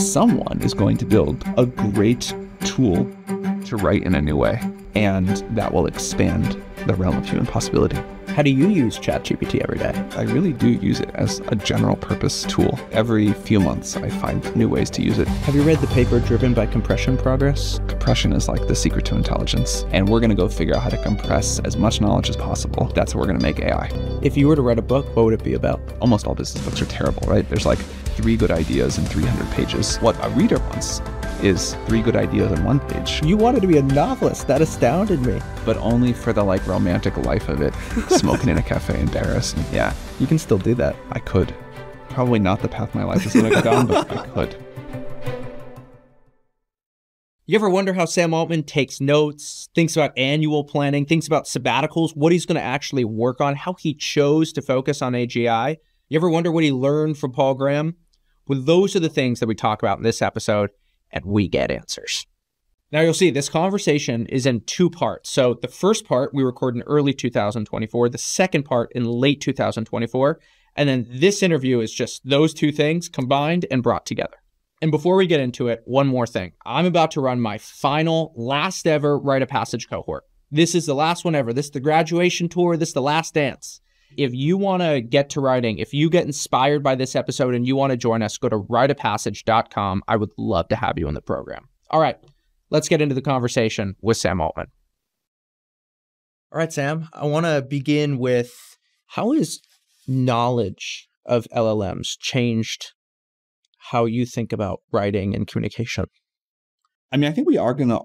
someone is going to build a great tool to write in a new way, and that will expand the realm of human possibility. How do you use ChatGPT every day? I really do use it as a general purpose tool. Every few months, I find new ways to use it. Have you read the paper Driven by Compression Progress? Compression is like the secret to intelligence, and we're going to go figure out how to compress as much knowledge as possible. That's how we're going to make AI. If you were to write a book, what would it be about? Almost all business books are terrible, right? There's like 3 good ideas in 300 pages. What a reader wants is 3 good ideas on 1 page. You wanted to be a novelist. That astounded me. But only for the like romantic life of it, smoking in a cafe in Paris. And yeah, You can still do that. I could. Probably not the path my life is going to go down, but I could. You ever wonder how Sam Altman takes notes, thinks about annual planning, thinks about sabbaticals, what he's going to actually work on, how he chose to focus on AGI? You ever wonder what he learned from Paul Graham? Well, those are the things that we talk about in this episode, and we get answers. Now, you'll see this conversation is in 2 parts. So the first part we record in early 2024, the second part in late 2024, and then this interview is just those 2 things combined and brought together. And before we get into it, one more thing. I'm about to run my final, last ever Rite of Passage cohort. This is the last one ever. This is the graduation tour. This is the last dance. If you want to get to writing, if you get inspired by this episode and you want to join us, go to riteofpassage.com. I would love to have you in the program. All right, let's get into the conversation with Sam Altman. All right, Sam, I want to begin with how has knowledge of LLMs changed how you think about writing and communication? I mean, I think we are going to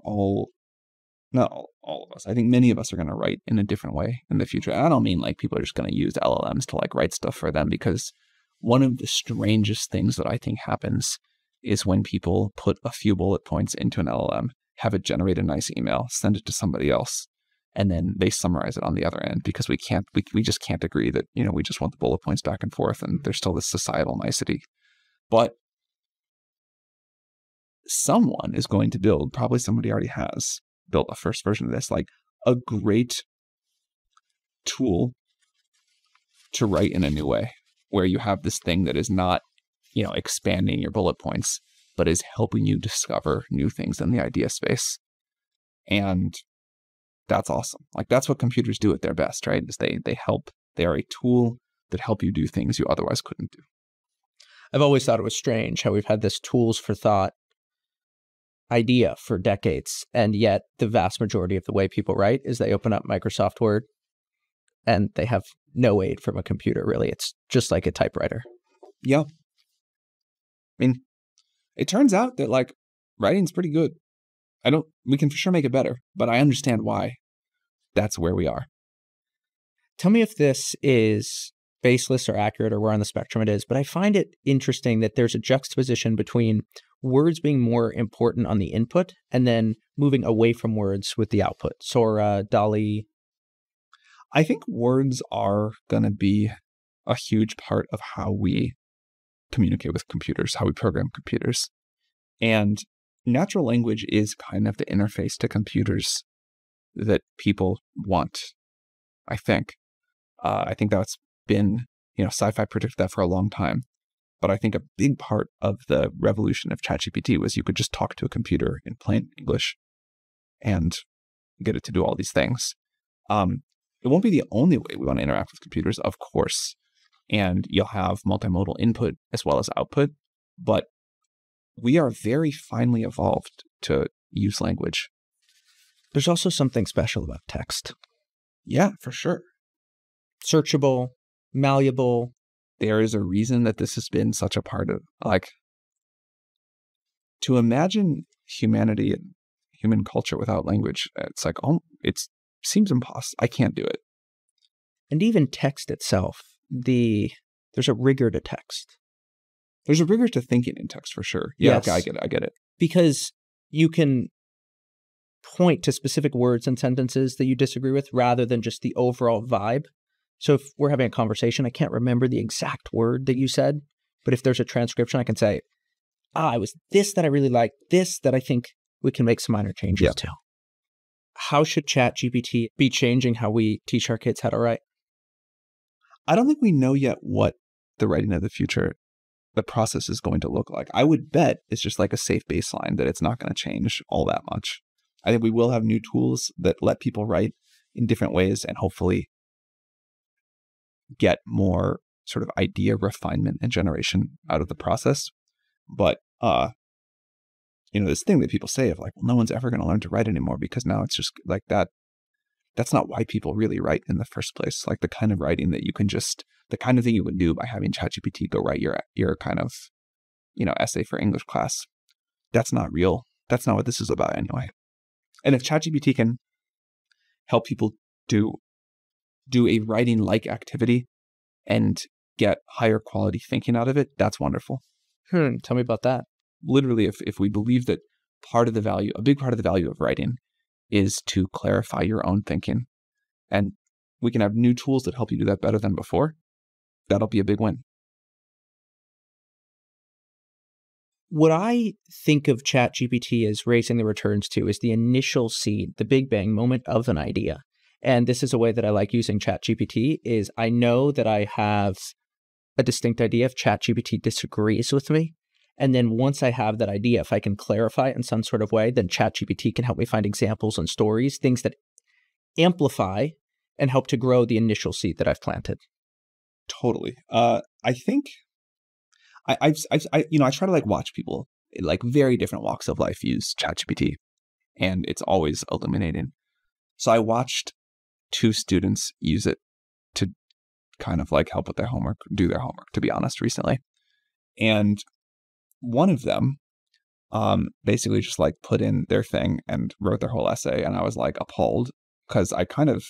not all of us. I think many of us are going to write in a different way in the future. And I don't mean like people are just going to use LLMs to like write stuff for them, because one of the strangest things that I think happens is when people put a few bullet points into an LLM, have it generate a nice email, send it to somebody else, and then they summarize it on the other end, because we just can't agree that, you know, we just want the bullet points back and forth, and there's still this societal nicety. But someone is going to build, probably somebody already has built a first version of this, like a great tool to write in a new way, where you have this thing that is not, you know, expanding your bullet points, but is helping you discover new things in the idea space. And that's awesome. Like, that's what computers do at their best, right? Is they help. They are a tool that help you do things you otherwise couldn't do. I've always thought it was strange how we've had this tools for thought idea for decades, and yet the vast majority of the way people write is they open up Microsoft Word and they have no aid from a computer, really. It's just like a typewriter. Yeah. I mean, it turns out that like writing's pretty good. We can for sure make it better, but I understand why that's where we are. Tell me if this is baseless or accurate or where on the spectrum it is, but I find it interesting that there's a juxtaposition between words being more important on the input and then moving away from words with the output. Sora, DALL-E. I think words are going to be a huge part of how we communicate with computers, how we program computers. And natural language is kind of the interface to computers that people want, I think. I think that's been, you know, sci-fi predicted that for a long time. But I think a big part of the revolution of ChatGPT was you could just talk to a computer in plain English and get it to do all these things. It won't be the only way we want to interact with computers, of course. And you'll have multimodal input as well as output. But we are very finely evolved to use language. There's also something special about text. Yeah, for sure. Searchable, malleable. There is a reason that this has been such a part of, like, to imagine humanity and human culture without language, it's like, oh, it seems impossible. I can't do it. And even text itself, there's a rigor to text. There's a rigor to thinking in text for sure. Yeah, yes. Okay, I get it. Because you can point to specific words and sentences that you disagree with rather than just the overall vibe. So if we're having a conversation, I can't remember the exact word that you said, but if there's a transcription, I can say, it was this that I really like, this that I think we can make some minor changes to. How should ChatGPT be changing how we teach our kids how to write? I don't think we know yet what the writing of the future the process is going to look like. I would bet it's just like a safe baseline that it's not going to change all that much. I think we will have new tools that let people write in different ways and hopefully get more sort of idea refinement and generation out of the process. But, this thing that people say of like, well, no one's ever going to learn to write anymore because now it's just like that. That's not why people really write in the first place. Like the kind of writing that you can just, the kind of thing you would do by having ChatGPT go write your kind of, essay for English class. That's not real. That's not what this is about anyway. And if ChatGPT can help people do a writing-like activity and get higher quality thinking out of it, that's wonderful. Tell me about that. Literally, if we believe that a big part of the value of writing is to clarify your own thinking, and we can have new tools that help you do that better than before, that'll be a big win. What I think of ChatGPT as raising the returns to is the initial seed, the big bang moment of an idea. And this is a way that I like using ChatGPT is I know that I have a distinct idea if ChatGPT disagrees with me. And then once I have that idea, if I can clarify it in some sort of way, then ChatGPT can help me find examples and stories, things that amplify and help to grow the initial seed that I've planted. Totally. I think I try to like watch people in like very different walks of life use ChatGPT, and it's always illuminating. So I watched 2 students use it to kind of like help with their homework, do their homework, to be honest, recently. And one of them basically just like put in their thing and wrote their whole essay. And I was like appalled because I kind of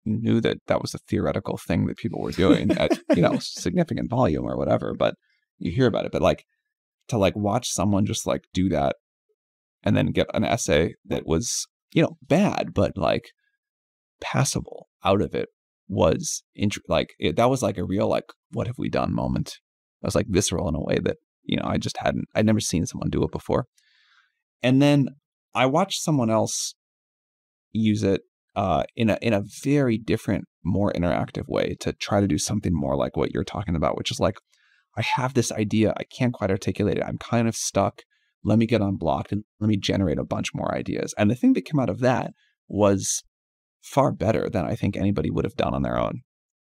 knew that was a theoretical thing that people were doing at, significant volume or whatever, but you hear about it. But like to like watch someone just like do that and then get an essay that was, bad, but like passable out of it was that was like a real, like, what have we done moment. I was like visceral in a way that, I'd never seen someone do it before. And then I watched someone else use it in a very different, more interactive way to try to do something more like what you're talking about, which is like, I have this idea, I can't quite articulate it, I'm kind of stuck. Let me get unblocked and let me generate a bunch more ideas. And the thing that came out of that was far better than I think anybody would have done on their own.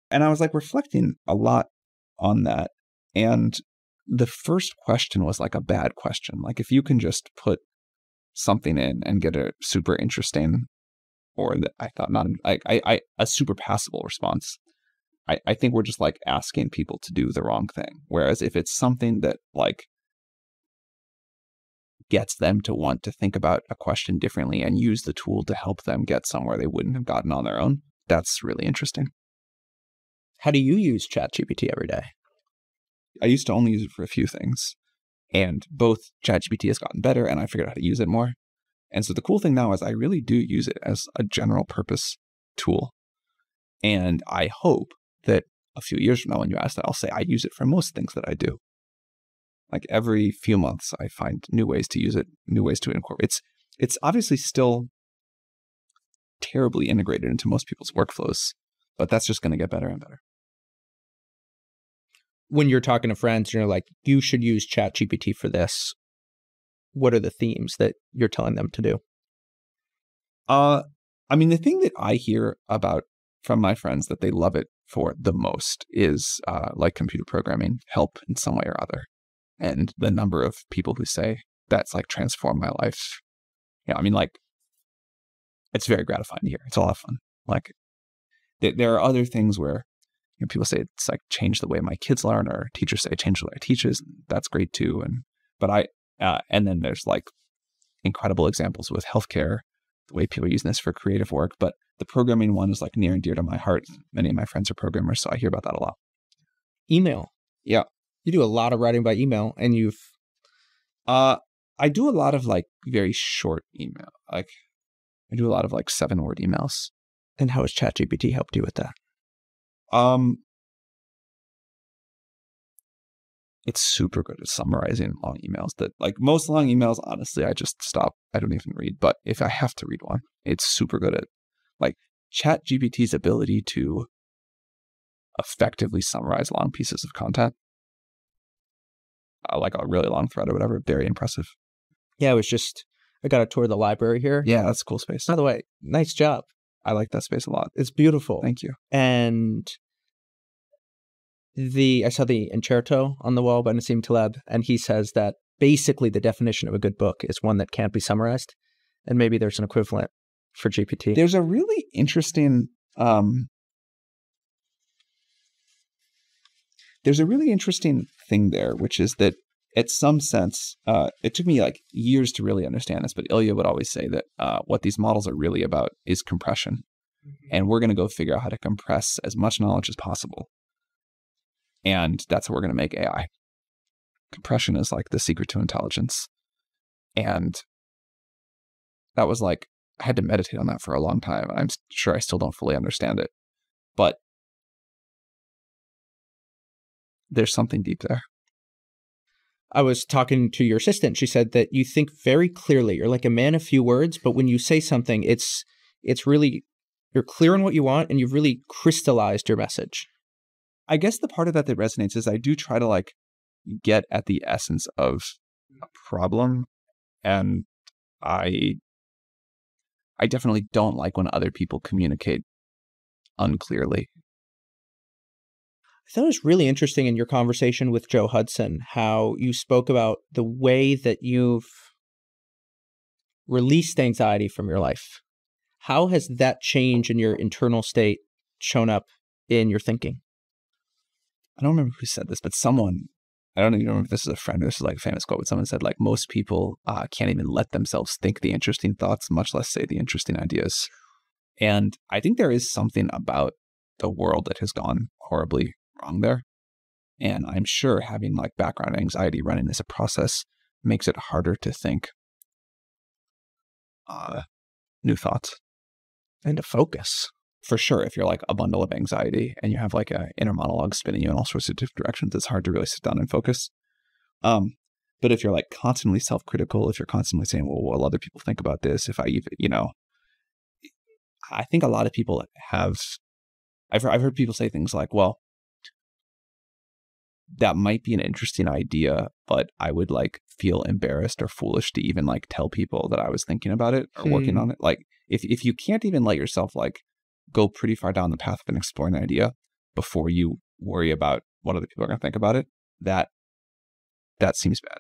And I was like reflecting a lot on that. And the first question was like a bad question. Like if you can just put something in and get a super interesting, or I thought not, a super passable response, I think we're just like asking people to do the wrong thing. Whereas if it's something that like gets them to want to think about a question differently and use the tool to help them get somewhere they wouldn't have gotten on their own, that's really interesting. How do you use ChatGPT every day? I used to only use it for a few things, and both ChatGPT has gotten better and I figured out how to use it more. And so the cool thing now is I really do use it as a general purpose tool. And I hope that a few years from now, when you ask that, I'll say I use it for most things that I do. Like every few months, I find new ways to use it, new ways to incorporate. It's obviously still terribly integrated into most people's workflows, but that's just going to get better and better. When you're talking to friends, you're like, you should use ChatGPT for this. What are the themes that you're telling them to do? The thing that I hear about from my friends that they love it for the most is like computer programming help in some way or other. And the number of people who say that's like transformed my life. It's very gratifying to hear. It's a lot of fun. Like there are other things where people say it's like changed the way my kids learn, or teachers say change the way I teach. That's great too. And then there's like incredible examples with healthcare, the way people are using this for creative work. But the programming one is like near and dear to my heart. Many of my friends are programmers, so I hear about that a lot. Email. Yeah. You do a lot of writing by email, and you've... I do a lot of like very short email. Like I do a lot of like 7-word emails. And how has ChatGPT helped you with that? It's super good at summarizing long emails that like most long emails, honestly, I just stop. I don't even read. But if I have to read one, it's super good at like ChatGPT's ability to effectively summarize long pieces of content like a really long thread or whatever. Very impressive. Yeah, I got a tour of the library here. Yeah, that's a cool space. By the way, nice job. I like that space a lot. It's beautiful. Thank you. And I saw the Incerto on the wall by Nassim Taleb, and he says that basically the definition of a good book is one that can't be summarized. And maybe there's an equivalent for GPT. There's a really interesting thing there, which is that at some sense, it took me like years to really understand this, but Ilya would always say that what these models are really about is compression. And we're going to go figure out how to compress as much knowledge as possible. And that's how we're going to make AI. Compression is like the secret to intelligence. And that was like, I had to meditate on that for a long time. I'm sure I still don't fully understand it. But there's something deep there. I was talking to your assistant. She said that you think very clearly. You're like a man of few words, but when you say something, it's really, you're clear on what you want and you've really crystallized your message. I guess the part of that resonates is I do try to like get at the essence of a problem. And I definitely don't like when other people communicate unclearly. I thought it was really interesting in your conversation with Joe Hudson, how you spoke about the way that you've released anxiety from your life. How has that change in your internal state shown up in your thinking? I don't remember who said this, but someone, I don't even remember if this is a friend or this is like a famous quote, but someone said like most people can't even let themselves think the interesting thoughts, much less say the interesting ideas. And I think there is something about the world that has gone horribly wrong there. And I'm sure having like background anxiety running as a process makes it harder to think new thoughts. And to focus. For sure, if you're like a bundle of anxiety and you have like an inner monologue spinning you in all sorts of different directions, it's hard to really sit down and focus. But if you're like constantly self-critical, if you're constantly saying, well, what will other people think about this? If I even, I think a lot of people I've heard people say things like, well, that might be an interesting idea, but I would like feel embarrassed or foolish to even like tell people that I was thinking about it or working on it. Like if you can't even let yourself like go pretty far down the path of an exploring idea before you worry about what other people are going to think about it, that seems bad.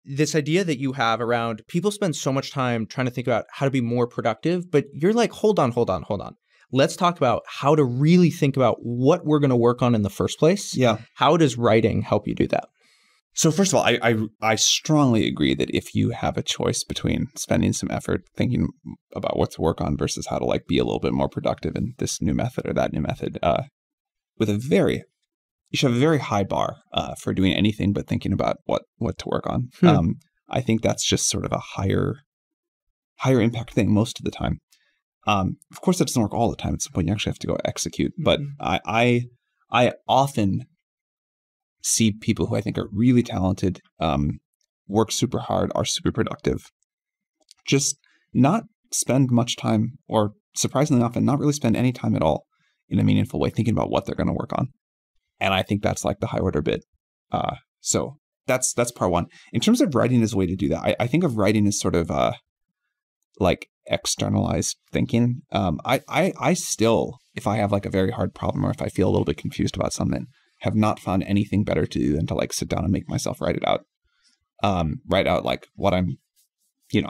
This idea that you have around people spend so much time trying to think about how to be more productive, but you're like, hold on. Let's talk about how to really think about what we're going to work on in the first place. Yeah. How does writing help you do that? So first of all, I strongly agree that if you have a choice between spending some effort thinking about what to work on versus how to like be a little bit more productive in this new method or that new method, you should have a very high bar for doing anything but thinking about what to work on. I think that's just sort of a higher impact thing most of the time. Of course, that doesn't work all the time. At some point, you actually have to go execute. But I often see people who I think are really talented, work super hard, are super productive, just not spend much time, or surprisingly often, not really spend any time at all in a meaningful way thinking about what they're going to work on. And I think that's like the high order bit. So that's part one. In terms of writing as a way to do that, I think of writing as sort of like externalized thinking. I still, if I have like a very hard problem or if I feel a little bit confused about something, have not found anything better to do than to like sit down and make myself write it out. Write out like what I'm,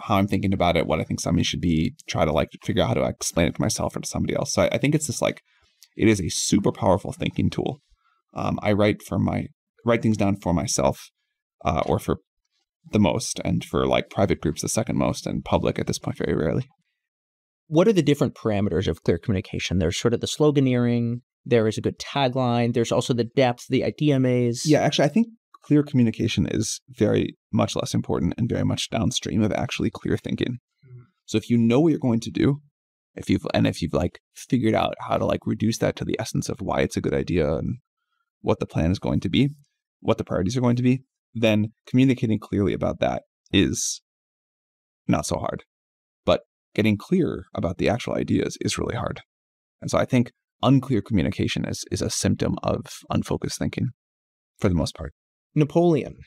how I'm thinking about it, what I think somebody should be, try to like figure out how to explain it to myself or to somebody else. So I think it's this like, it is a super powerful thinking tool. I write things down for myself, or for the most, and for like private groups the second most, and public at this point very rarely. What are the different parameters of clear communication? There's sort of the sloganeering, there is a good tagline, there's also the depth, the idea maze. Yeah, actually, I think clear communication is very much less important and very much downstream of actually clear thinking. So if you know what you're going to do, if you've like figured out how to like reduce that to the essence of why it's a good idea and what the plan is going to be, what the priorities are going to be, then communicating clearly about that is not so hard. But getting clear about the actual ideas is really hard. And so I think unclear communication is a symptom of unfocused thinking for the most part. Napoleon,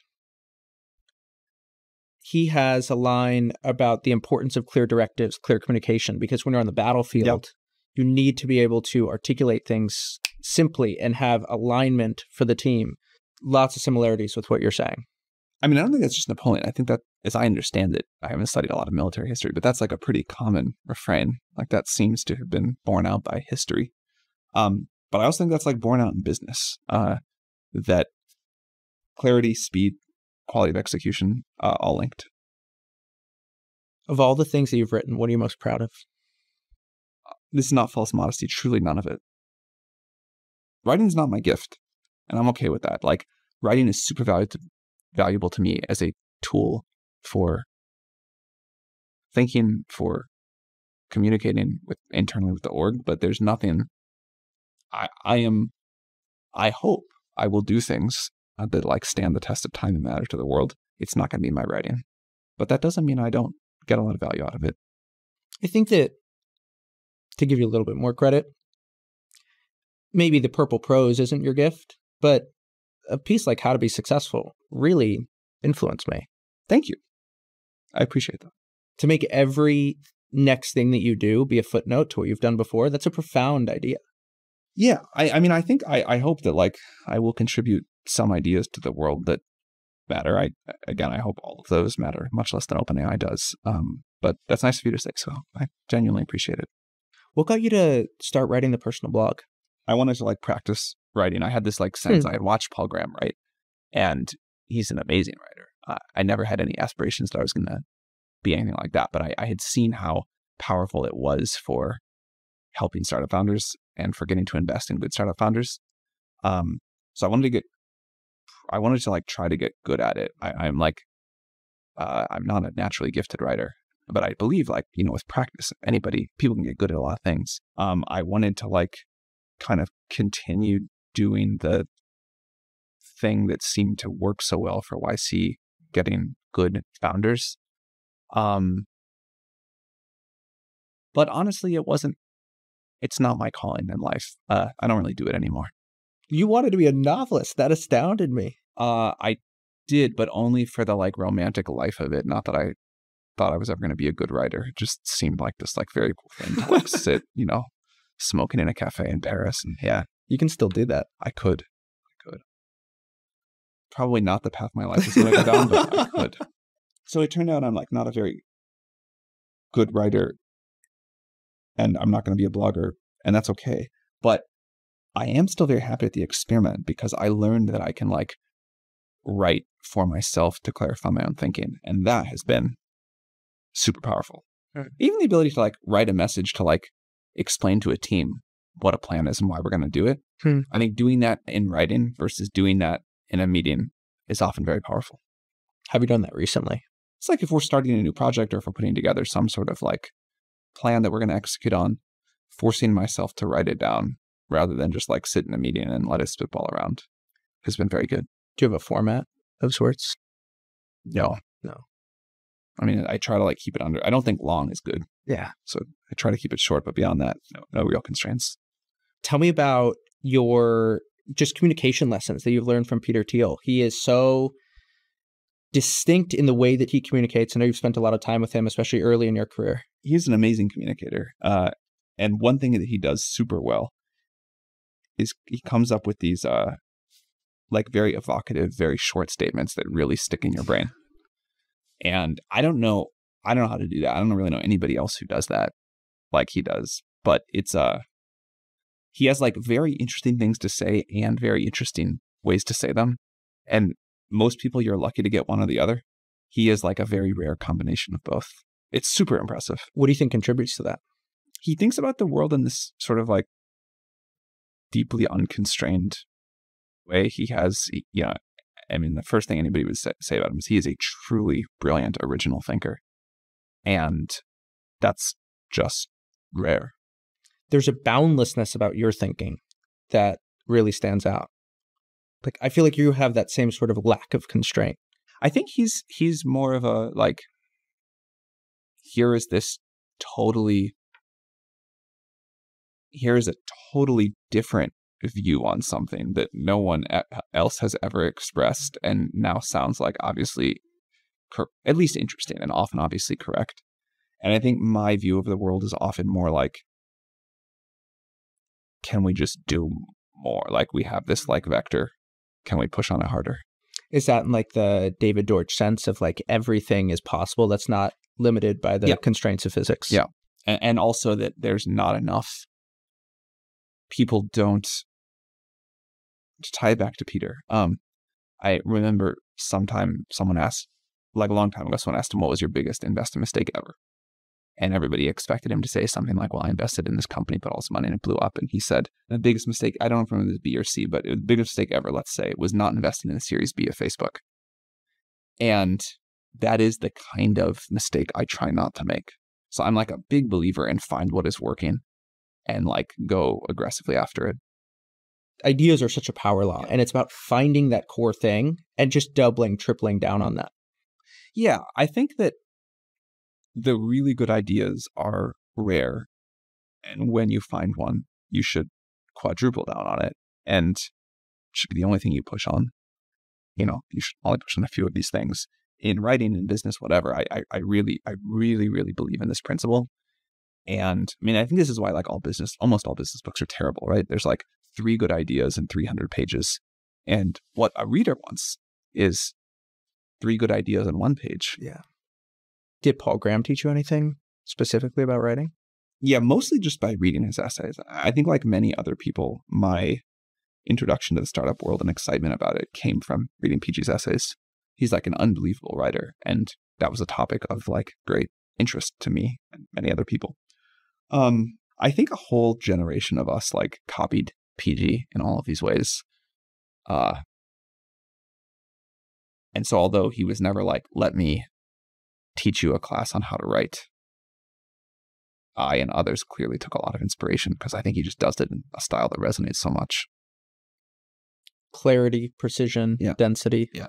he has a line about the importance of clear directives, clear communication, because when you're on the battlefield, you need to be able to articulate things simply and have alignment for the team. Lots of similarities with what you're saying. I mean, I don't think that's just Napoleon. I think that, as I understand it, I haven't studied a lot of military history, but that's like a pretty common refrain. Like that seems to have been borne out by history. But I also think that's like borne out in business, that clarity, speed, quality of execution, all linked. Of all the things that you've written, what are you most proud of? This is not false modesty, truly none of it. Writing is not my gift, and I'm okay with that. Like, writing is super valuable to me as a tool for thinking, for communicating internally with the org, but there's nothing. I hope I will do things that like stand the test of time and matter to the world. It's not going to be my writing, but that doesn't mean I don't get a lot of value out of it. I think that, to give you a little bit more credit, maybe the purple prose isn't your gift, but a piece like How to Be Successful really influenced me. Thank you. I appreciate that. To make every next thing that you do be a footnote to what you've done before, that's a profound idea. Yeah. I mean, I think I hope that like I will contribute some ideas to the world that matter. I hope all of those matter, much less than OpenAI does. But that's nice of you to say, so I genuinely appreciate it. What got you to start writing the personal blog? I wanted to like practice writing. I had this like sense. I had watched Paul Graham write, and he's an amazing writer. I never had any aspirations that I was going to be anything like that, but I had seen how powerful it was for helping startup founders and for getting to invest in good startup founders. So I wanted to like try to get good at it. I'm not a naturally gifted writer, but I believe like, with practice, people can get good at a lot of things. I wanted to like kind of continue doing the thing that seemed to work so well for YC, getting good founders. But honestly, it's not my calling in life. I don't really do it anymore. You wanted to be a novelist. That astounded me. I did, but only for the like romantic life of it. Not that I thought I was ever going to be a good writer. It just seemed like this like very cool thing to like sit, smoking in a cafe in Paris. And yeah, you can still do that. I could. Probably not the path my life is going to go down, but I could. So it turned out I'm like not a very good writer, and I'm not going to be a blogger, and that's okay. But I am still very happy with the experiment because I learned that I can like write for myself to clarify my own thinking, and that has been super powerful. Even the ability to like write a message to like explain to a team what a plan is and why we're going to do it. I think doing that in writing versus doing that in a meeting is often very powerful. Have you done that recently? It's like if we're starting a new project or if we're putting together some sort of like plan that we're going to execute on, forcing myself to write it down rather than just like sit in a meeting and let it spitball around has been very good. Do you have a format of sorts? No. I mean, I try to like keep it under. I don't think long is good. Yeah. So I try to keep it short, but beyond that, no real constraints. Tell me about your just communication lessons that you've learned from Peter Thiel. He is so distinct in the way that he communicates. I know you've spent a lot of time with him, especially early in your career. He's an amazing communicator. And one thing that he does super well is he comes up with these like very evocative, very short statements that really stick in your brain. And I don't know how to do that. I don't really know anybody else who does that like he does. But it's he has like very interesting things to say and very interesting ways to say them. And most people, you're lucky to get one or the other. He is like a very rare combination of both. It's super impressive. What do you think contributes to that? He thinks about the world in this sort of like deeply unconstrained way. He has, I mean, the first thing anybody would say about him is he is a truly brilliant, original thinker. And that's just rare. There's a boundlessness about your thinking that really stands out. Like, I feel like you have that same sort of lack of constraint. I think he's more of a like, here is a totally different view on something that no one else has ever expressed and now sounds like obviously at least interesting and often obviously correct. And I think my view of the world is often more like, can we just do more? Like, we have this like vector. Can we push on it harder? Is that in like the David Deutsch sense of like everything is possible? That's not limited by the constraints of physics. Yeah. And also that there's not enough. People don't, to tie it back to Peter. I remember sometime someone asked, like a long time ago, someone asked him, what was your biggest investment mistake ever? And everybody expected him to say something like, well, I invested in this company, put all this money and it blew up. And he said, the biggest mistake, I don't know if it was B or C, but the biggest mistake ever, let's say, was not investing in the Series B of Facebook. And that is the kind of mistake I try not to make. So I'm like a big believer in find what is working and like go aggressively after it. Ideas are such a power law, and it's about finding that core thing and just doubling, tripling down on that. Yeah, I think that the really good ideas are rare. And when you find one, you should quadruple down on it. And it should be the only thing you push on. You know, you should only push on a few of these things. In writing, in business, whatever, I really believe in this principle. And I mean, I think this is why like almost all business books are terrible, right? There's like 3 good ideas in 300 pages. And what a reader wants is 3 good ideas on 1 page. Yeah. Did Paul Graham teach you anything specifically about writing? Yeah, mostly just by reading his essays. I think like many other people, my introduction to the startup world and excitement about it came from reading PG's essays. He's like an unbelievable writer. And that was a topic of like great interest to me and many other people. I think a whole generation of us like copied PG in all of these ways. And so although he was never like, let me teach you a class on how to write, I and others clearly took a lot of inspiration because I think he just does it in a style that resonates so much. Clarity, precision, density. Yeah.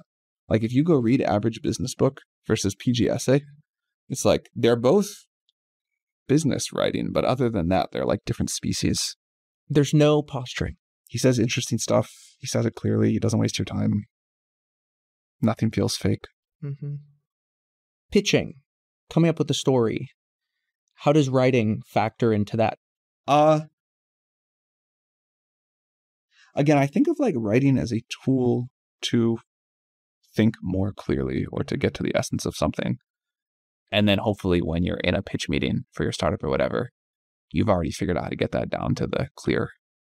Like if you go read average business book versus PG essay, it's like they're both business writing, but other than that, they're like different species. There's no posturing. He says interesting stuff. He says it clearly. He doesn't waste your time. Nothing feels fake. Mm-hmm. Pitching, coming up with a story. How does writing factor into that? Again, I think of like writing as a tool to think more clearly or to get to the essence of something. And then hopefully when you're in a pitch meeting for your startup or whatever, you've already figured out how to get that down to the clear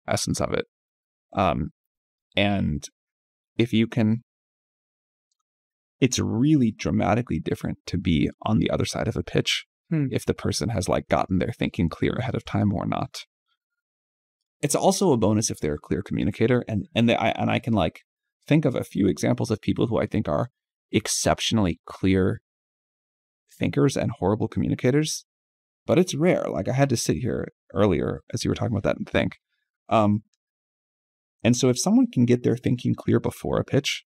essence of it. And if you can, it's really dramatically different to be on the other side of a pitch if the person has like gotten their thinking clear ahead of time or not. It's also a bonus if they're a clear communicator. And I can like think of a few examples of people who I think are exceptionally clear thinkers and horrible communicators, but it's rare. Like I had to sit here earlier as you were talking about that and think. And so if someone can get their thinking clear before a pitch,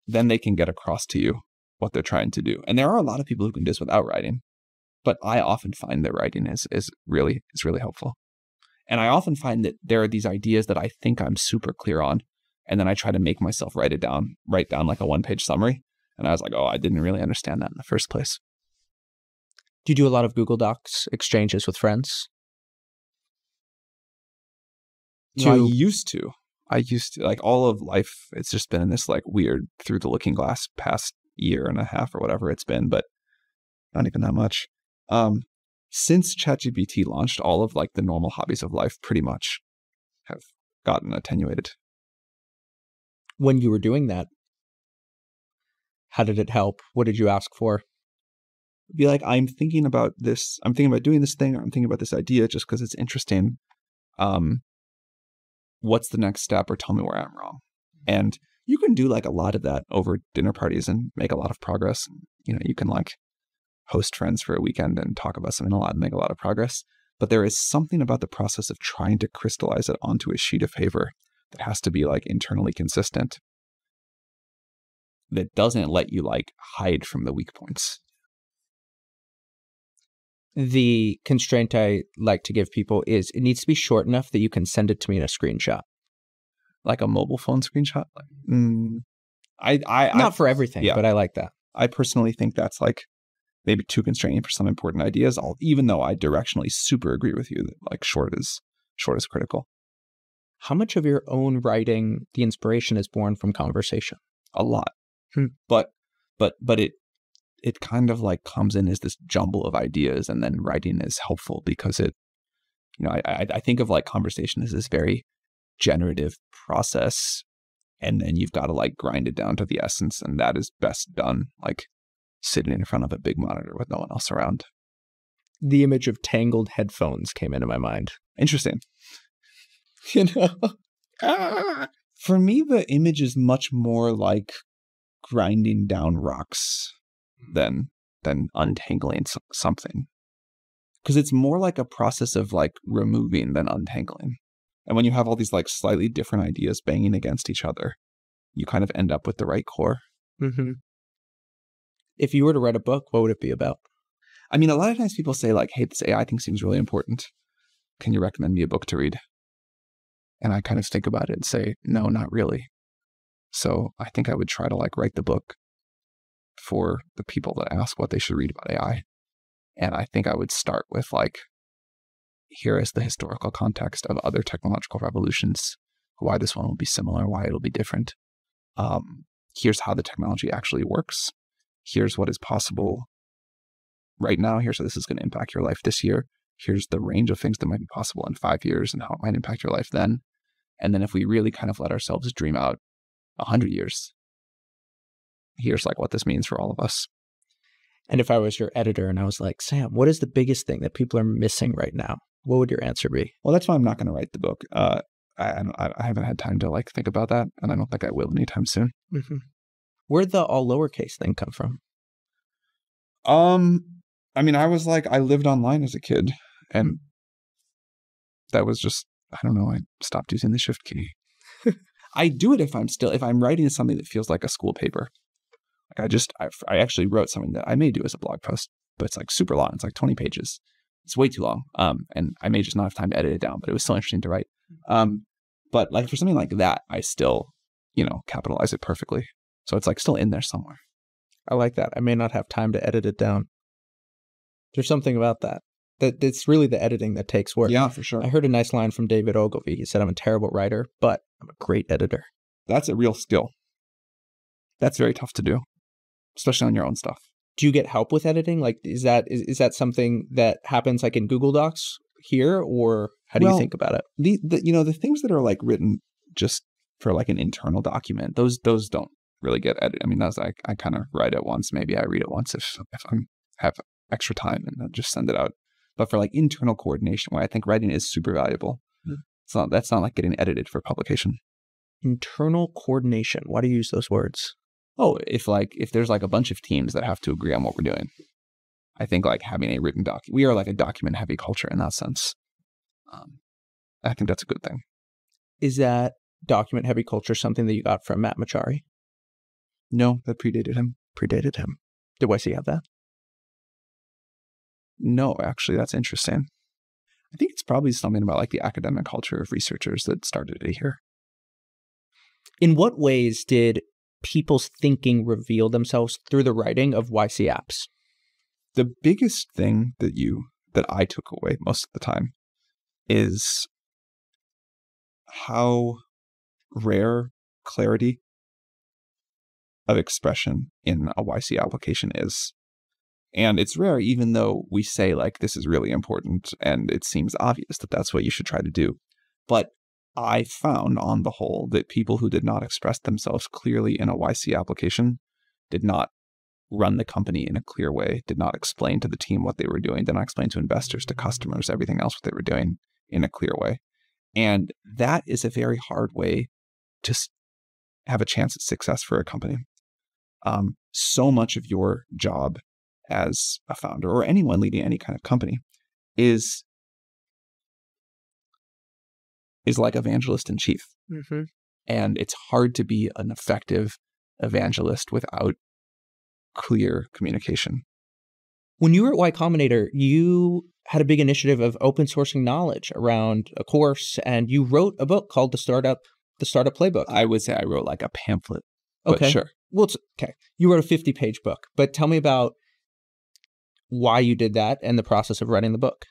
then they can get across to you what they're trying to do. And there are a lot of people who can do this without writing, but I often find that writing is really helpful. And I often find that there are these ideas that I think I'm super clear on, and then I try to make myself write down like a 1-page summary. And I was like, oh, I didn't really understand that in the first place. Do you do a lot of Google Docs exchanges with friends? I used to. Like all of life, it's just been in this like weird through the looking glass past year and a half or whatever it's been, but not even that much. Since ChatGPT launched, all of like the normal hobbies of life pretty much have gotten attenuated. When you were doing that, how did it help? What did you ask for? Be like, I'm thinking about this. I'm thinking about doing this thing, or I'm thinking about this idea just because it's interesting. What's the next step, or tell me where I'm wrong. And you can do like a lot of that over dinner parties and make a lot of progress. You know, you can like host friends for a weekend and talk about something a lot and make a lot of progress. But there is something about the process of trying to crystallize it onto a sheet of paper that has to be like internally consistent, that doesn't let you like hide from the weak points. The constraint I like to give people is it needs to be short enough that you can send it to me in a screenshot. Like a mobile phone screenshot? Not for everything, yeah. but I like that. I personally think that's like maybe too constraining for some important ideas, even though I directionally super agree with you that like short is critical. How much of your own writing, the inspiration is born from conversation? A lot. But it kind of like comes in as this jumble of ideas, and then writing is helpful because it, I think of like conversation as this very generative process, and then you've got to like grind it down to the essence, and that is best done like sitting in front of a big monitor with no one else around. The image of tangled headphones came into my mind. Interesting. For me, the image is much more like grinding down rocks than untangling something, because it's more like a process of like removing than untangling. And when you have all these like slightly different ideas banging against each other, you kind of end up with the right core. Mm-hmm. If you were to write a book, what would it be about? I mean, a lot of times people say like, hey, this AI thing seems really important. Can you recommend me a book to read? And I kind of think about it and say, no, not really. So I think I would try to like write the book for the people that ask what they should read about AI. And I think I would start with like, here is the historical context of other technological revolutions, why this one will be similar, why it'll be different. Here's how the technology actually works. Here's what is possible right now. Here's how this is going to impact your life this year. Here's the range of things that might be possible in 5 years and how it might impact your life then. And then if we really kind of let ourselves dream out 100 years, here's like what this means for all of us. And if I was your editor and I was like, Sam, what is the biggest thing that people are missing right now? What would your answer be? Well, that's why I'm not going to write the book. I haven't had time to like think about that, and I don't think I will anytime soon. Mm-hmm. Where'd the all lowercase thing come from? I mean, I lived online as a kid, and that was just, I don't know, I stopped using the shift key. I do it if I'm writing something that feels like a school paper. Like I actually wrote something that I may do as a blog post, but it's like super long. It's like 20 pages. It's way too long. And I may just not have time to edit it down, but it was still interesting to write. But like for something like that, I still, capitalize it perfectly. So it's like still in there somewhere. I like that. I may not have time to edit it down. There's something about that. That it's really the editing that takes work. Yeah, for sure. I heard a nice line from David Ogilvy. He said, I'm a terrible writer, but I'm a great editor. That's a real skill. That's very tough to do, especially on your own stuff. Do you get help with editing? Like, is that something that happens like in Google Docs here, or how do you think about it? The things that are like written just for like an internal document, those don't really get edited. I mean, that's like I kind of write it once, maybe I read it once if I have extra time, and then just send it out. But for like internal coordination, where I think writing is super valuable, that's not like getting edited for publication. Internal coordination. Why do you use those words? Oh, if there's like a bunch of teams that have to agree on what we're doing, I think like having a written document, we are like a document heavy culture in that sense. I think that's a good thing. Is that document heavy culture something that you got from Matt Machari? No, that predated him. Did YC have that? No, actually, that's interesting. I think it's probably something about like the academic culture of researchers that started it here. In what ways did people's thinking reveal themselves through the writing of YC apps? The biggest thing that I took away most of the time is how rare clarity of expression in a YC application is. And it's rare, even though we say like this is really important and it seems obvious that that's what you should try to do. But I found on the whole that people who did not express themselves clearly in a YC application, did not run the company in a clear way, did not explain to the team what they were doing, did not explain to investors, to customers, everything else what they were doing in a clear way. And that is a very hard way to have a chance at success for a company. So much of your job as a founder or anyone leading any kind of company is like evangelist in chief. Mm-hmm. And it's hard to be an effective evangelist without clear communication. When you were at Y Combinator, you had a big initiative of open sourcing knowledge around a course, and you wrote a book called The Startup Playbook. I would say I wrote like a pamphlet, but Okay. sure. Well, okay. You wrote a 50-page book, but tell me about why you did that and the process of writing the book.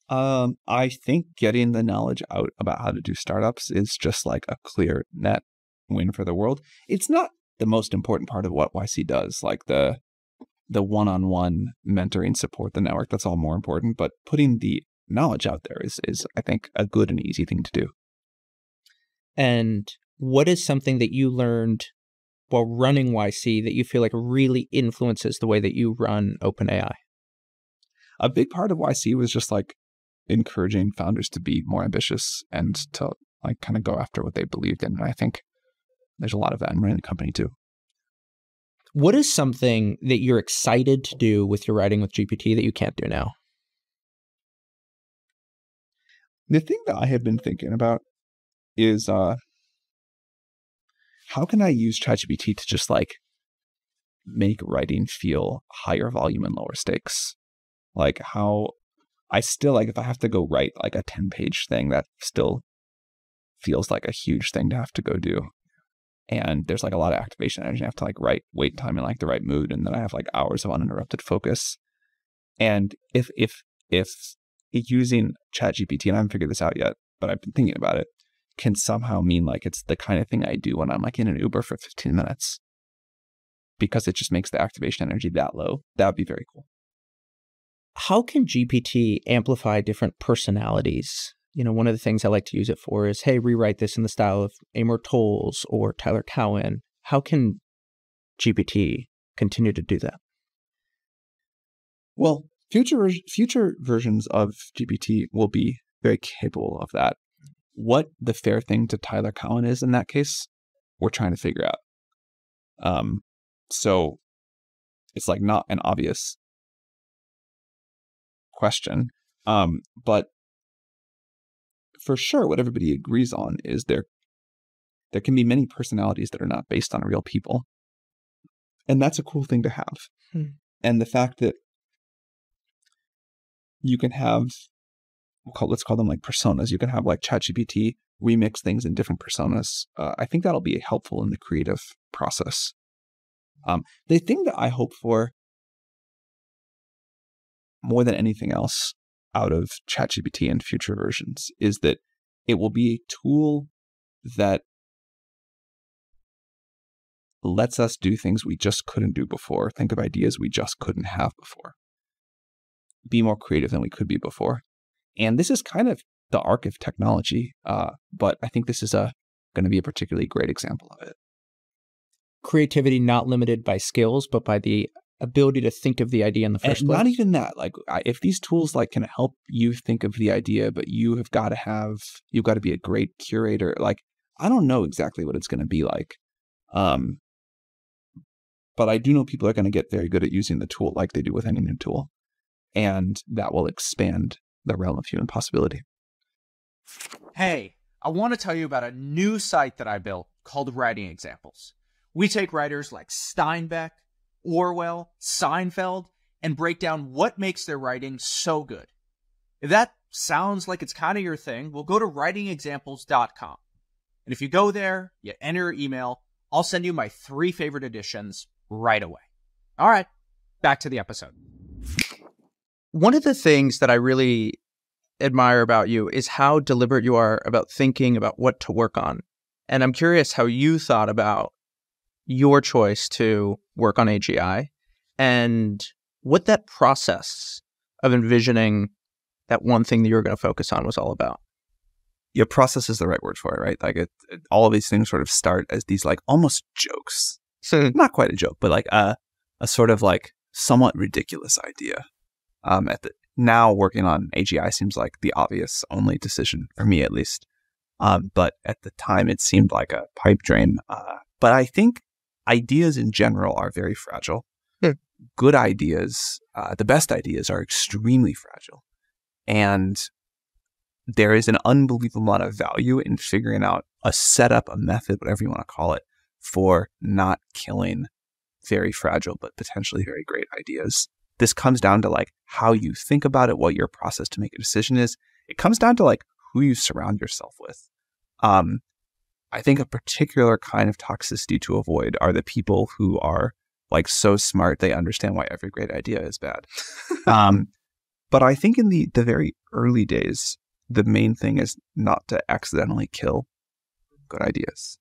I think getting the knowledge out about how to do startups is just like a clear net win for the world. It's not the most important part of what YC does, like the one-on-one mentoring support, the network. That's all more important. But putting the knowledge out there is I think, a good and easy thing to do. And what is something that you learned while running YC that you feel like really influences the way that you run OpenAI? A big part of YC was just like encouraging founders to be more ambitious and to like kind of go after what they believed in. And I think there's a lot of that in running the company too. What is something that you're excited to do with your writing with GPT that you can't do now? The thing that I have been thinking about is how can I use ChatGPT to just like make writing feel higher volume and lower stakes? Like how I still like if I have to go write like a 10-page thing, that still feels like a huge thing to have to go do. And there's like a lot of activation energy. I have to like wait time in like the right mood, and then I have like hours of uninterrupted focus. And if using ChatGPT, and I haven't figured this out yet, but I've been thinking about it, can somehow mean like it's the kind of thing I do when I'm like in an Uber for 15 minutes, because it just makes the activation energy that low, that would be very cool. How can GPT amplify different personalities? You know, one of the things I like to use it for is, hey, rewrite this in the style of Amor Tolles or Tyler Cowen. How can GPT continue to do that? Well, future versions of GPT will be very capable of that. What the fair thing to Tyler Cowen is in that case, we're trying to figure out. So it's like not an obvious question, but for sure, what everybody agrees on is there can be many personalities that are not based on real people. And that's a cool thing to have. And the fact that you can have, let's call them like personas. You can have like ChatGPT remix things in different personas. I think that'll be helpful in the creative process. The thing that I hope for more than anything else out of ChatGPT and future versions is that it will be a tool that lets us do things we just couldn't do before, think of ideas we just couldn't have before, be more creative than we could be before. And this is kind of the arc of technology, but I think this is going to be a particularly great example of it. Creativity not limited by skills, but by the ability to think of the idea in the first place. Not even that. Like, if these tools like can help you think of the idea, but you've got to be a great curator. Like, I don't know exactly what it's going to be like, but I do know people are going to get very good at using the tool, like they do with any new tool, and that will expand the realm of human possibility. Hey, I want to tell you about a new site that I built called Writing Examples. We take writers like Steinbeck, Orwell, Seinfeld, and break down what makes their writing so good. If that sounds like it's kind of your thing, well, go to writingexamples.com. And if you go there, you enter your email, I'll send you my 3 favorite editions right away. All right, back to the episode. One of the things that I really admire about you is how deliberate you are about thinking about what to work on. And I'm curious how you thought about your choice to work on AGI and what that process of envisioning that one thing that you were going to focus on was all about. Yeah, process is the right word for it, right? Like all of these things sort of start as these like almost jokes. So not quite a joke, but like a sort of like somewhat ridiculous idea. Now working on AGI seems like the obvious only decision for me, at least. But at the time it seemed like a pipe dream. But I think ideas in general are very fragile. Good ideas, the best ideas, are extremely fragile. And there is an unbelievable amount of value in figuring out a setup, a method, whatever you want to call it, for not killing very fragile but potentially very great ideas. This comes down to like how you think about it, what your process to make a decision is. It comes down to like who you surround yourself with. I think a particular kind of toxicity to avoid are the people who are like so smart they understand why every great idea is bad. But I think in the very early days, the main thing is not to accidentally kill good ideas.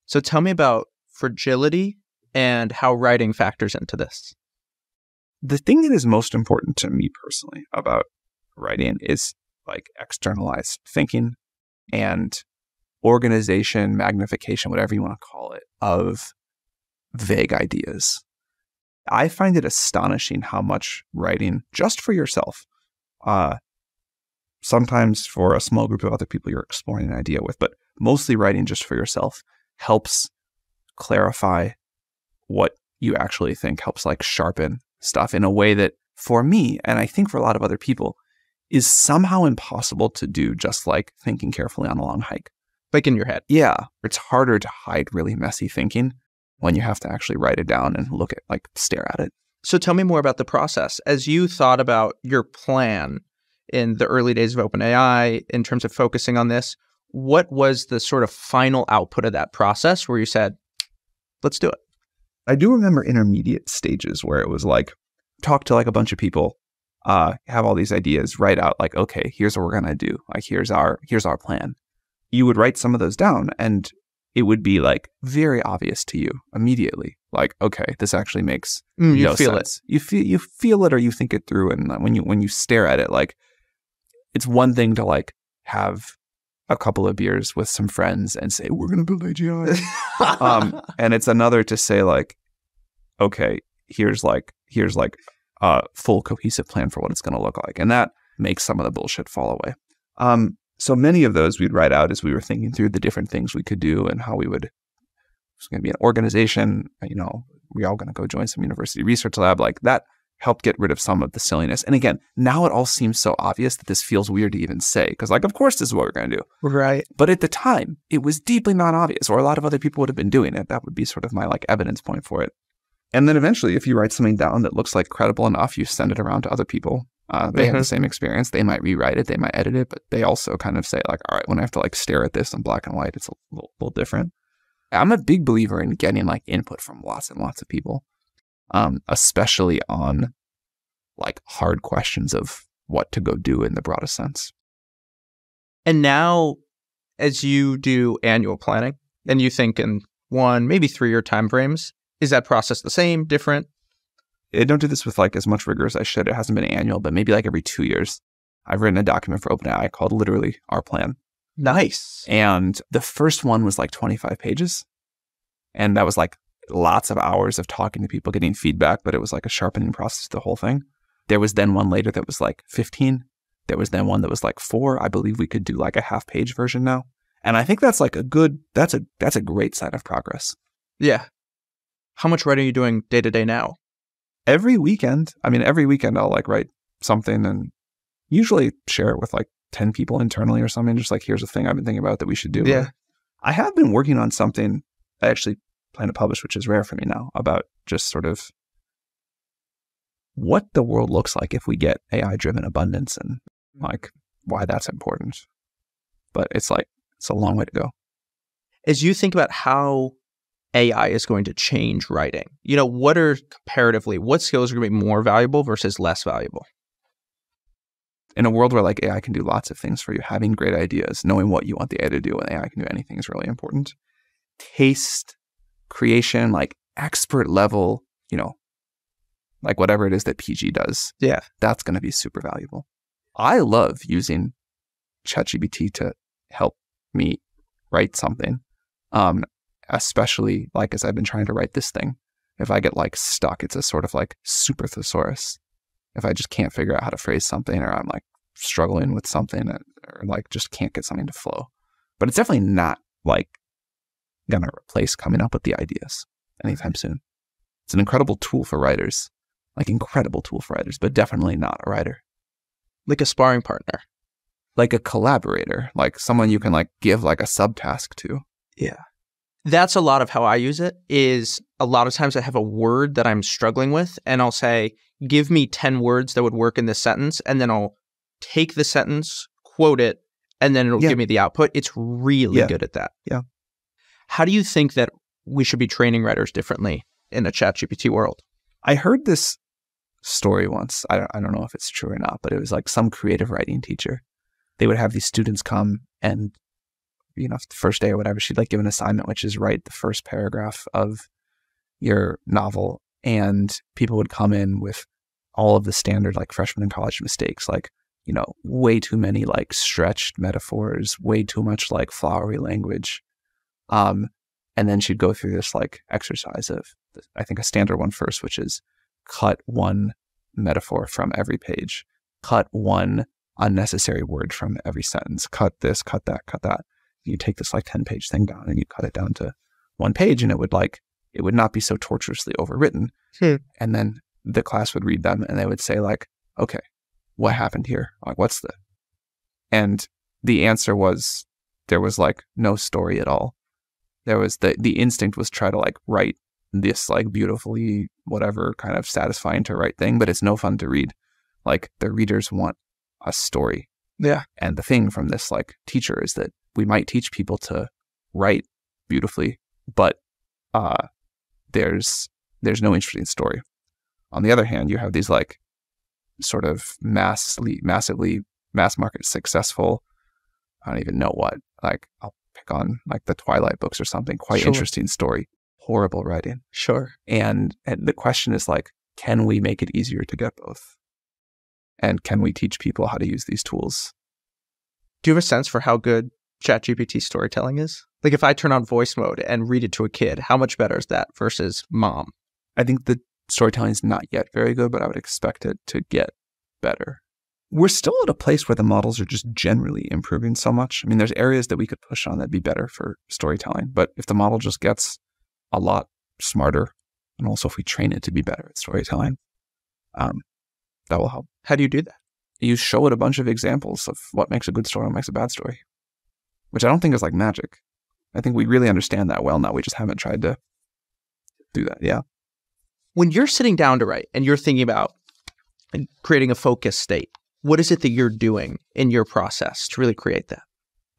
So tell me about fragility and how writing factors into this. The thing that is most important to me personally about writing is like externalized thinking and organization, magnification, whatever you want to call it, of vague ideas. I find it astonishing how much writing just for yourself, sometimes for a small group of other people you're exploring an idea with, but mostly writing just for yourself helps clarify what you actually think, helps like sharpen stuff in a way that for me, and I think for a lot of other people, is somehow impossible to do just like thinking carefully on a long hike. Like in your head. Yeah. It's harder to hide really messy thinking when you have to actually write it down and look at, like, stare at it. So tell me more about the process. As you thought about your plan in the early days of OpenAI in terms of focusing on this, what was the sort of final output of that process where you said, let's do it? I do remember intermediate stages where it was like, talk to like a bunch of people, have all these ideas, write out like, okay, here's what we're going to do. Like, here's our plan. You would write some of those down and it would be like very obvious to you immediately. Like, okay, this actually makes no sense. You feel it or you think it through. And when you stare at it, like, it's one thing to like have a couple of beers with some friends and say, we're going to build AGI. And it's another to say like, okay, here's a full cohesive plan for what it's going to look like. And that makes some of the bullshit fall away. So many of those we'd write out as we were thinking through the different things we could do and how we would, it's going to be an organization, we're all going to go join some university research lab. Like, that helped get rid of some of the silliness. And again, now it all seems so obvious that this feels weird to even say, because like, of course this is what we're going to do. Right. But at the time, it was deeply not obvious, or a lot of other people would have been doing it. That would be sort of my like evidence point for it. And then eventually, if you write something down that looks like credible enough, you send it around to other people. They have the same experience. They might rewrite it. They might edit it, but they also kind of say like, all right, when I have to like stare at this in black and white, it's a little different. I'm a big believer in getting like input from lots and lots of people, especially on like hard questions of what to go do in the broadest sense. And now, as you do annual planning and you think in 1, maybe 3-year timeframes, is that process the same, different? I don't do this with like as much rigor as I should. It hasn't been annual, but maybe like every 2 years, I've written a document for OpenAI called literally Our Plan. Nice. And the first one was like 25 pages. And that was like lots of hours of talking to people, getting feedback, but it was like a sharpening process, the whole thing. There was then one later that was like 15. There was then one that was like 4. I believe we could do like a half-page version now. And I think that's like that's a great sign of progress. Yeah. How much writing are you doing day to day now? Every weekend I'll like write something and usually share it with like 10 people internally or something. Just like, here's a thing I've been thinking about that we should do. Yeah. I have been working on something I actually plan to publish, which is rare for me now, about just sort of what the world looks like if we get AI-driven abundance and like why that's important. But it's a long way to go. As you think about how AI is going to change writing, what skills are going to be more valuable versus less valuable? In a world where like AI can do lots of things for you, having great ideas, knowing what you want the AI to do when AI can do anything is really important. Taste, creation, like expert level, like whatever it is that PG does. Yeah. That's going to be super valuable. I love using ChatGPT to help me write something. Especially like as I've been trying to write this thing. If I get like stuck, it's a sort of like super thesaurus. If I just can't figure out how to phrase something, or I'm like struggling with something, or like just can't get something to flow. But it's definitely not like gonna replace coming up with the ideas anytime soon. It's an incredible tool for writers, but definitely not a writer. Like a sparring partner. Like a collaborator, like someone you can like give like a subtask to. Yeah. That's a lot of how I use it. Is a lot of times I have a word that I'm struggling with, and I'll say, give me 10 words that would work in this sentence, and then I'll take the sentence, quote it, and then it'll give me the output. It's really good at that. Yeah. How do you think that we should be training writers differently in a ChatGPT world? I heard this story once. I don't know if it's true or not, but it was like some creative writing teacher. They would have these students come and, you know, the first day or whatever, she'd like give an assignment, which is write the first paragraph of your novel. And people would come in with all of the standard like freshman and college mistakes, like, you know, way too many like stretched metaphors, way too much like flowery language. And then she'd go through this like exercise of, I think, a standard one first, which is cut one metaphor from every page, cut one unnecessary word from every sentence, cut this, cut that, cut that. You take this like 10-page thing down and you cut it down to 1 page, and it would not be so tortuously overwritten. And then the class would read them and they would say like, okay, what happened here? Like, and the answer was, there was like no story at all. There was the instinct was try to like write this like beautifully whatever kind of satisfying to write thing, but it's no fun to read. Like, the readers want a story. Yeah. And the thing from this like teacher is that we might teach people to write beautifully, but there's no interesting story. On the other hand, you have these like sort of massively mass market successful, I don't even know what, like I'll pick on like the Twilight books or something, quite interesting story, horrible writing. Sure. And the question is like, can we make it easier to get both? And can we teach people how to use these tools? Do you have a sense for how good ChatGPT storytelling is? Like, if I turn on voice mode and read it to a kid, how much better is that versus mom? I think the storytelling is not yet very good, but I would expect it to get better. We're still at a place where the models are just generally improving so much. I mean, there's areas that we could push on that'd be better for storytelling, but if the model just gets a lot smarter, and also if we train it to be better at storytelling, that will help. How do you do that? You show it a bunch of examples of what makes a good story and what makes a bad story, which I don't think is like magic. I think we really understand that well now. We just haven't tried to do that. Yeah. When you're sitting down to write and you're thinking about creating a focus state, what is it that you're doing in your process to really create that?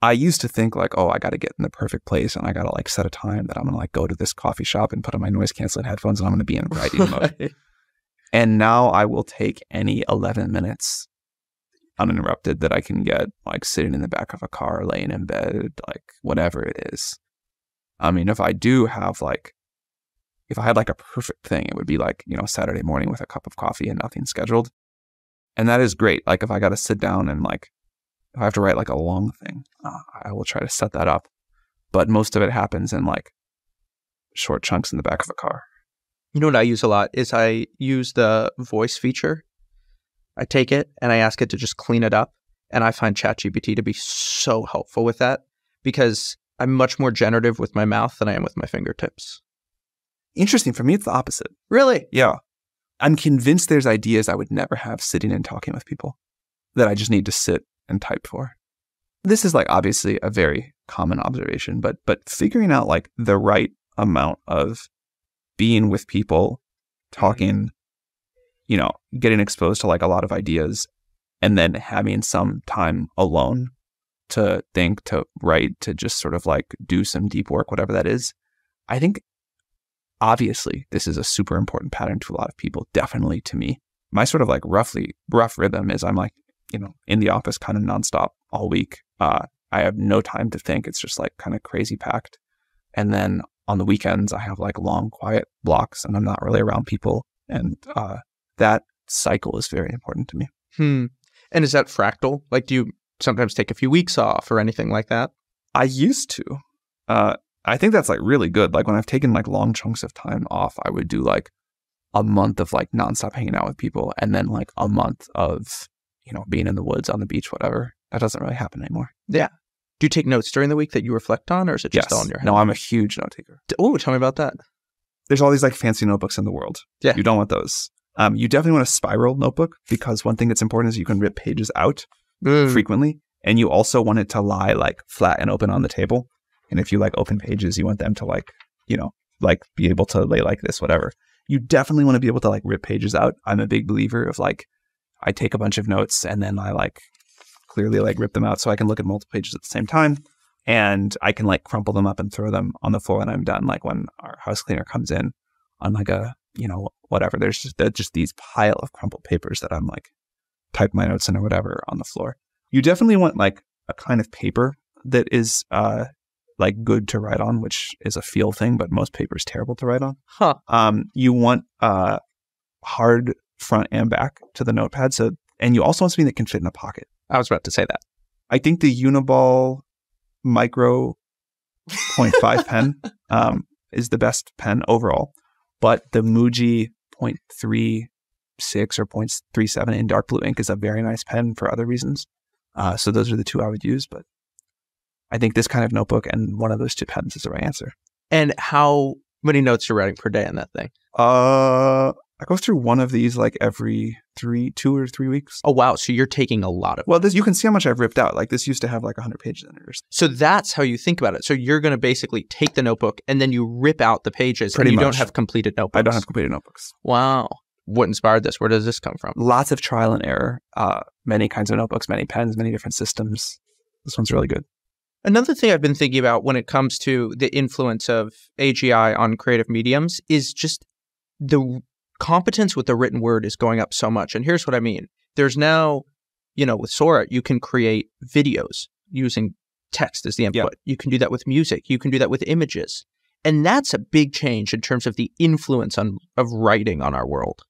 I used to think like, oh, I got to get in the perfect place and I got to like set a time that I'm going to like go to this coffee shop and put on my noise canceling headphones and I'm going to be in writing mode. And now I will take any 11 minutes uninterrupted that I can get, like sitting in the back of a car, laying in bed, like whatever it is. I mean, if I had like a perfect thing, it would be like, you know, Saturday morning with a cup of coffee and nothing scheduled. And that is great. Like if I got to sit down and like, if I have to write like a long thing, I will try to set that up. But most of it happens in like short chunks in the back of a car. You know what I use a lot is I use the voice feature. I take it and I ask it to just clean it up. And I find ChatGPT to be so helpful with that because I'm much more generative with my mouth than I am with my fingertips. Interesting. For me, it's the opposite. Really? Yeah. I'm convinced there's ideas I would never have sitting and talking with people that I just need to sit and type for. This is like obviously a very common observation, but figuring out like the right amount of being with people, talking, you know, getting exposed to like a lot of ideas and then having some time alone to think, to write, to just sort of like do some deep work, whatever that is. I think obviously this is a super important pattern to a lot of people, definitely to me. My sort of like rough rhythm is I'm like, you know, in the office kind of nonstop all week. I have no time to think. It's just like kind of crazy packed. And then on the weekends, I have like long, quiet blocks and I'm not really around people. And that cycle is very important to me. And is that fractal? Like, do you sometimes take a few weeks off or anything like that? I used to. I think that's like really good. Like when I've taken like long chunks of time off, I would do like a month of like nonstop hanging out with people and then like a month of, you know, being in the woods, on the beach, whatever. That doesn't really happen anymore. Yeah. Do you take notes during the week that you reflect on, or is it just all in your head? No, I'm a huge note taker. Oh, tell me about that. There's all these like fancy notebooks in the world. Yeah. You don't want those. You definitely want a spiral notebook because one thing that's important is you can rip pages out frequently. And you also want it to lie like flat and open on the table. And if you like open pages, you want them to like, you know, like be able to lay like this, whatever. You definitely want to be able to like rip pages out. I'm a big believer of like, I take a bunch of notes and then I like clearly like rip them out so I can look at multiple pages at the same time. And I can like crumple them up and throw them on the floor when I'm done. Like when our house cleaner comes in on like a, you know, whatever, there's just these pile of crumpled papers that I'm like type my notes in or whatever on the floor. You definitely want like a kind of paper that is like good to write on, which is a feel thing, but most paper is terrible to write on. You want hard front and back to the notepad. So, and you also want something that can fit in a pocket. I was about to say that. I think the Uniball Micro 0.5 pen is the best pen overall, but the Muji 0.36 or 0.37 in dark blue ink is a very nice pen for other reasons. So those are the two I would use, but I think this kind of notebook and one of those two pens is the right answer. And how many notes you're writing per day in that thing? I go through one of these like every 2 or 3 weeks. Oh, wow. So you're taking a lot of Well, this, you can see how much I've ripped out. Like this used to have like 100 pages in it. So that's how you think about it. So you're going to basically take the notebook and then you rip out the pages. Pretty and you much. don't have completed notebooks. I don't have completed notebooks. Wow. What inspired this? Where does this come from? Lots of trial and error. Many kinds of notebooks, many pens, many different systems. This one's really good. Another thing I've been thinking about when it comes to the influence of AGI on creative mediums is just the competence with the written word is going up so much. And here's what I mean. There's now, you know, with Sora, you can create videos using text as the input. Yeah. You can do that with music. You can do that with images. And that's a big change in terms of the influence of writing on our world.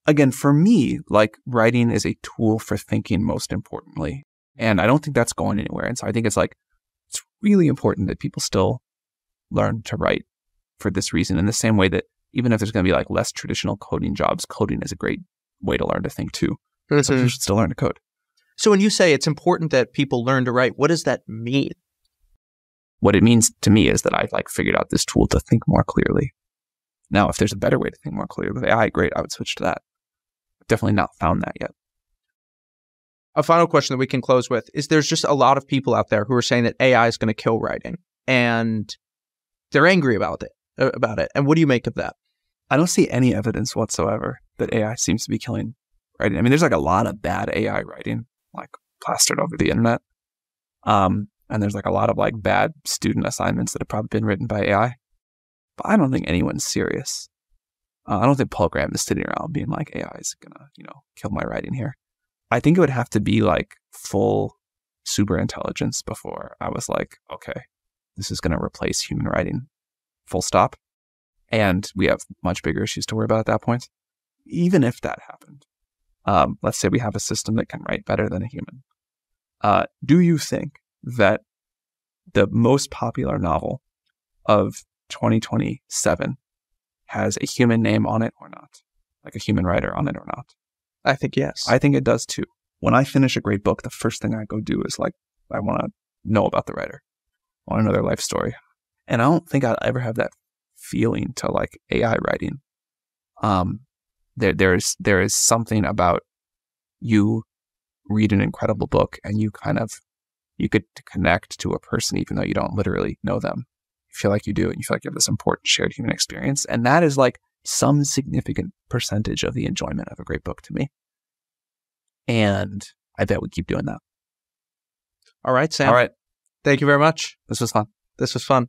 Again, for me, like writing is a tool for thinking most importantly. And I don't think that's going anywhere. And so I think it's really important that people still learn to write for this reason, in the same way that even if there's going to be like less traditional coding jobs, coding is a great way to learn to think too. Mm-hmm. So you should still learn to code. So when you say it's important that people learn to write, what does that mean? What it means to me is that I've like figured out this tool to think more clearly. Now, if there's a better way to think more clearly with AI, great, I would switch to that. I've definitely not found that yet. A final question that we can close with is there's just a lot of people out there who are saying that AI is going to kill writing, and they're angry about it. And what do you make of that? I don't see any evidence whatsoever that AI seems to be killing writing. I mean, there's like a lot of bad AI writing, like plastered over the internet. And there's like a lot of like bad student assignments that have probably been written by AI. But I don't think anyone's serious. I don't think Paul Graham is sitting around being like, AI is gonna, kill my writing here. I think it would have to be like full super intelligence before I was like, okay, this is gonna replace human writing, full stop. And we have much bigger issues to worry about at that point. Even if that happened, let's say we have a system that can write better than a human. Do you think that the most popular novel of 2027 has a human name on it or not? Like a human writer on it or not? I think yes. I think it does too. When I finish a great book, the first thing I go do is like, I want to know about the writer. I want to know their life story. And I don't think I'll ever have that feeling to like AI writing. There is something about you read an incredible book and you get to connect to a person even though you don't literally know them. You feel like you do, and you feel like you have this important shared human experience. And that is like some significant percentage of the enjoyment of a great book to me. And I bet we keep doing that. All right, Sam. All right. Thank you very much. This was fun. This was fun.